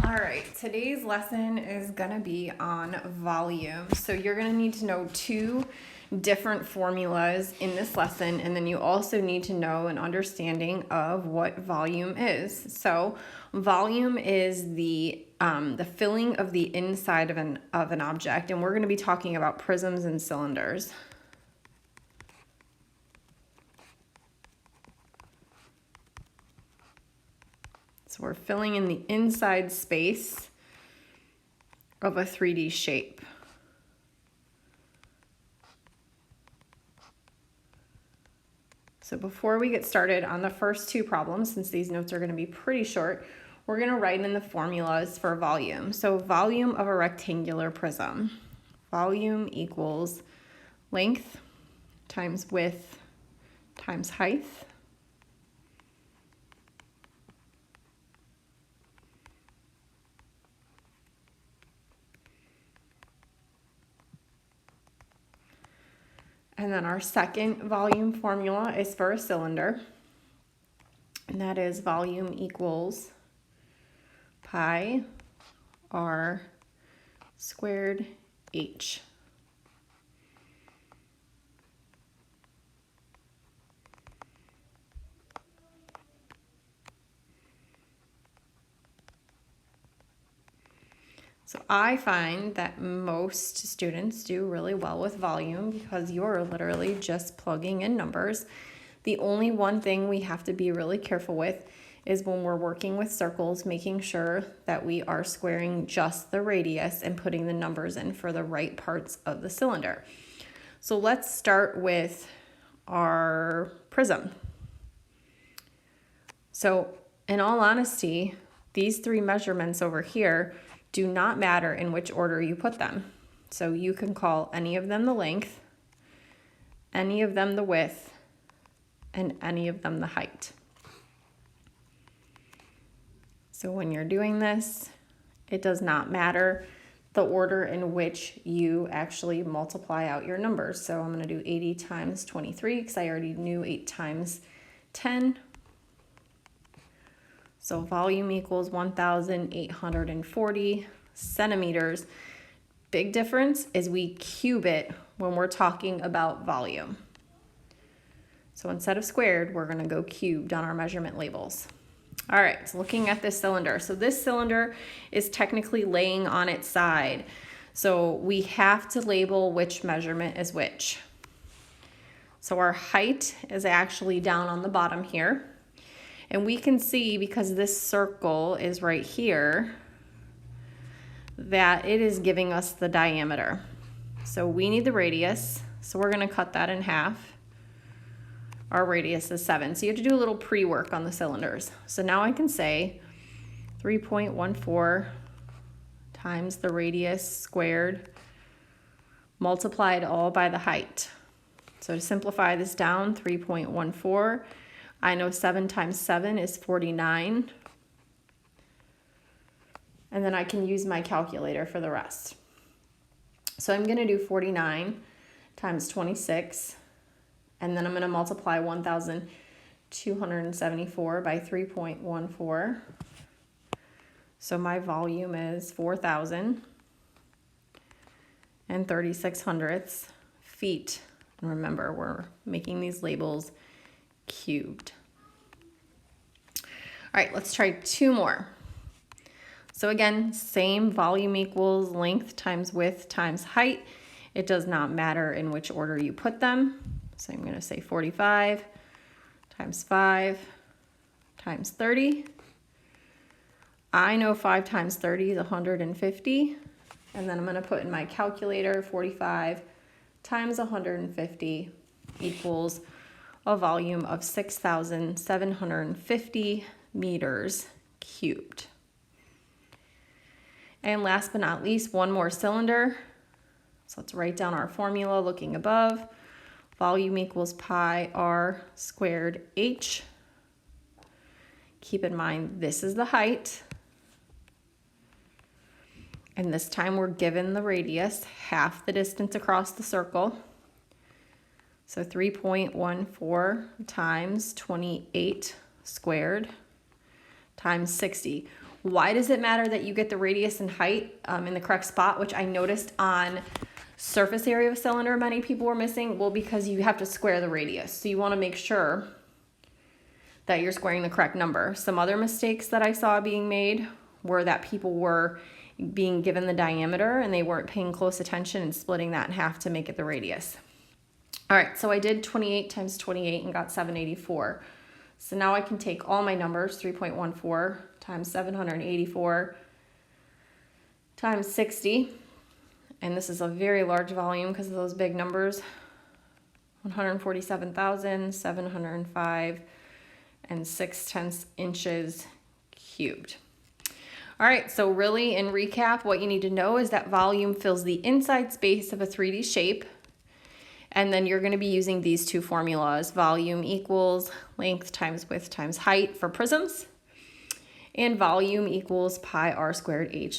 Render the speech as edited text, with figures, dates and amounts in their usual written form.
All right, today's lesson is gonna be on volume. So you're gonna need to know two different formulas in this lesson, and then you also need to know an understanding of what volume is. So volume is the filling of the inside of an object, and we're gonna be talking about prisms and cylinders. So we're filling in the inside space of a 3D shape. So before we get started on the first two problems, since these notes are going to be pretty short, we're going to write in the formulas for volume. So volume of a rectangular prism. Volume equals length times width times height. And then our second volume formula is for a cylinder, and that is volume equals pi r squared h. So I find that most students do really well with volume because you're literally just plugging in numbers. The only one thing we have to be really careful with is when we're working with circles, making sure that we are squaring just the radius and putting the numbers in for the right parts of the cylinder. So let's start with our prism. So in all honesty, these three measurements over here do not matter in which order you put them. So you can call any of them the length, any of them the width, and any of them the height. So when you're doing this, it does not matter the order in which you actually multiply out your numbers. So I'm going to do 80 times 23 because I already knew 8 times 10. So volume equals 1,840 centimeters. Big difference is we cube it when we're talking about volume. So instead of squared, we're going to go cubed on our measurement labels. All right, so looking at this cylinder. So this cylinder is technically laying on its side. So we have to label which measurement is which. So our height is actually down on the bottom here. And we can see, because this circle is right here, that it is giving us the diameter. So we need the radius, so we're going to cut that in half. Our radius is 7, so you have to do a little pre-work on the cylinders. So now I can say 3.14 times the radius squared, multiplied all by the height. So to simplify this down, 3.14, I know 7 times 7 is 49. And then I can use my calculator for the rest. So I'm going to do 49 times 26. And then I'm going to multiply 1,274 by 3.14. So my volume is 4,036 hundredths feet. And remember, we're making these labels cubed. All right, let's try two more. So again, same volume equals length times width times height. It does not matter in which order you put them. So I'm going to say 45 times 5 times 30. I know 5 times 30 is 150. And then I'm going to put in my calculator 45 times 150 equals a volume of 6,750 meters cubed. And last but not least, one more cylinder. So let's write down our formula looking above. Volume equals pi r squared h. Keep in mind, this is the height. And this time we're given the radius, half the distance across the circle. So 3.14 times 28 squared times 60. Why does it matter that you get the radius and height in the correct spot, which I noticed on surface area of cylinder many people were missing? Well, because you have to square the radius. So you want to make sure that you're squaring the correct number. Some other mistakes that I saw being made were that people were being given the diameter and they weren't paying close attention and splitting that in half to make it the radius. All right, so I did 28 times 28 and got 784. So now I can take all my numbers, 3.14 times 784 times 60, and this is a very large volume because of those big numbers, 147,705 and 6/10 inches cubed. All right, so really in recap, what you need to know is that volume fills the inside space of a 3D shape. And then you're going to be using these two formulas. Volume equals length times width times height for prisms. And volume equals pi r squared h